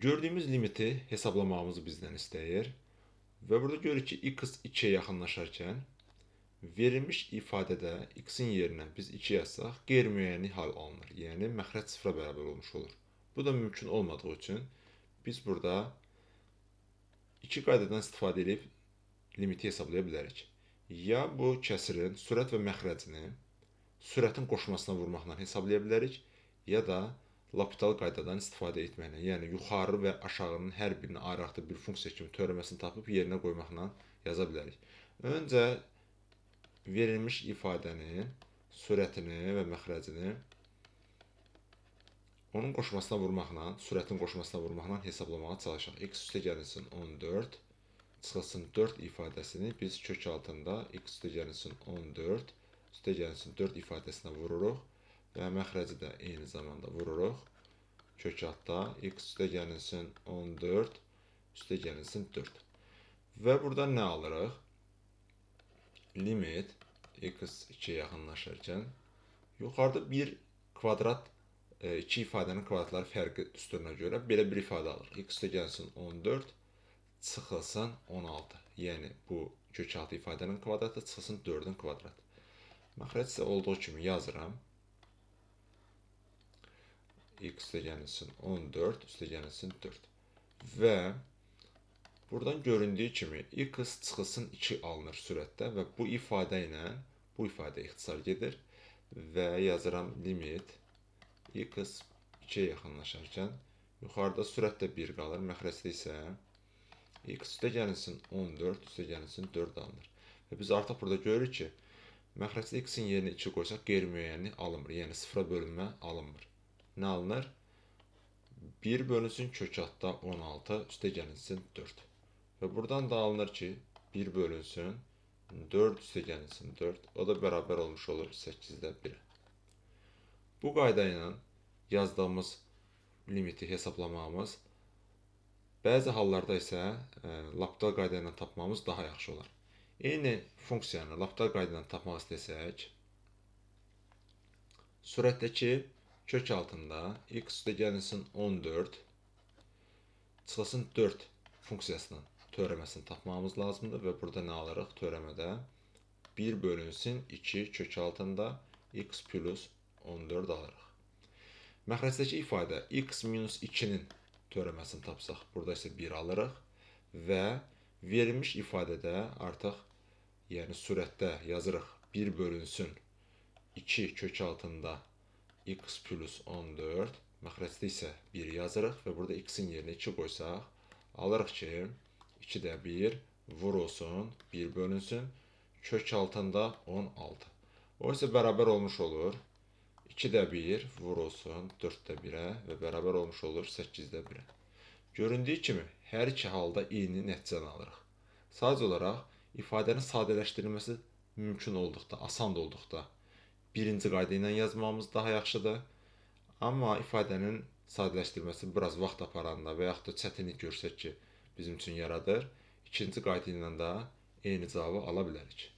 Gördüyümüz limiti hesablamamızı bizdən istəyir. Və burada görürük ki, x 2-yə yaxınlaşarkən verilmiş ifadədə x-in yerinə biz 2 yazsaq, qeyri-müəyyənlik hal alınır. Yəni, məxrəc sıfıra bərabər olmuş olur. Bu da mümkün olmadığı üçün biz burada iki qaydadan istifadə edib limiti hesablaya bilərik. Ya bu kəsirin sürət və məxrəcini sürətin qoşmasına vurmaqla hesablaya bilərik, ya da L'Hopital qaydadan istifadə etməklə, yəni yuxarı və aşağının hər birini ayrı-ayrı bir funksiya kimi teoreməsini tapıb yerinə qoymaqla yaza bilərik. Öncə verilmiş ifadənin sürətini və məxrəcini onun qoşmasına vurmaqla, sürətin qoşmasına vurmaqla hesablamağa çalışaq. X üstə gəlinsin 14 çıxılsın 4 ifadəsini biz kök altında x üstə gəlinsin 14 üstə gəlinsin 4 ifadəsinə vururuq və məxrəci də eyni zamanda vururuq. Kök altda x üstə gəlinsin 14 üstə gəlinsin 4. Və burada nə alırıq? Limit x 2-yə yaxınlaşarkən yuxarıda bir kvadrat iki ifadənin kvadratları fərqi düsturuna görə belə bir ifadə alırıq. X üstə gəlsin 14 çıxılsın 16. Yəni bu kök altı ifadənin kvadratı çıxılsın 4-ün kvadratı. Məxrəc isə olduğu kimi yazıram. X üstə gəlinsin 14 üstə gəlinsin 4. Və buradan göründüyü kimi x çıxılsın 2 alınır sürətdə və bu ifadə ilə bu ifadə ixtisar gedir və yazıram limit x 2-yə yaxınlaşarkən yuxarıda sürət də 1 qalır, məxrəcdə isə x üstə gəlinsin 14 üstə gəlinsin 4 alınır. Və biz artıq burada görürük ki, məxrəcdə x-in yerinə 2 qoysaq qeyri-müəyyənlik alınmır, yəni sıfıra bölünmə alınmır. Nə alınır? 1 bölünsün kök altda 16 üstə gəlinsin 4. Və buradan da alınır ki, 1 bölünsün 4 üstə gəlinsin 4. O da bərabər olmuş olur 8-də 1. Bu qayda ilə yazdığımız limiti hesablamamız bəzi hallarda isə L'Hopital qayda ilə tapmamız daha yaxşı olar. Eyni funksiyanı L'Hopital qayda ilə tapmaq istəsək, sürətdəki kök altında x üstə gəlinsin 14 çıxılsın 4 funksiyasının teoreməsini tapmamız lazımdır və burada nə alırıq? Teoremədə 1 bölünsün 2 kök altında x plus 14 alırıq. Məxrəcdəki ifadə x minus 2-nin teoreməsini tapsaq, burada isə 1 alırıq və verilmiş ifadədə artıq, yəni sürətdə yazırıq 1 bölünsün 2 kök altında x plus 14, məxrəcdə isə 1 yazırıq və burada x-in yerinə 2 qoysaq, alırıq ki, 2-də 1 vur olsun, 1 bölünsün, kök altında 16. O isə bərabər olmuş olur 2-də 1 vur olsun 4-də 1-ə və bərabər olmuş olur 8-də 1-ə. Göründüyü kimi, hər iki halda eyni nəticəni alırıq. Sadəcə olaraq, ifadənin sadələşdirilməsi mümkün olduqda, asan olduqda, birinci qayda ilə yazmamız daha yaxşıdır. Amma ifadənin sadələşdirilməsi biraz vaxt aparanda və yaxud da çətinlik görsək ki, bizim üçün yaradır, ikinci qayda ilə də eyni cavabı ala bilərik.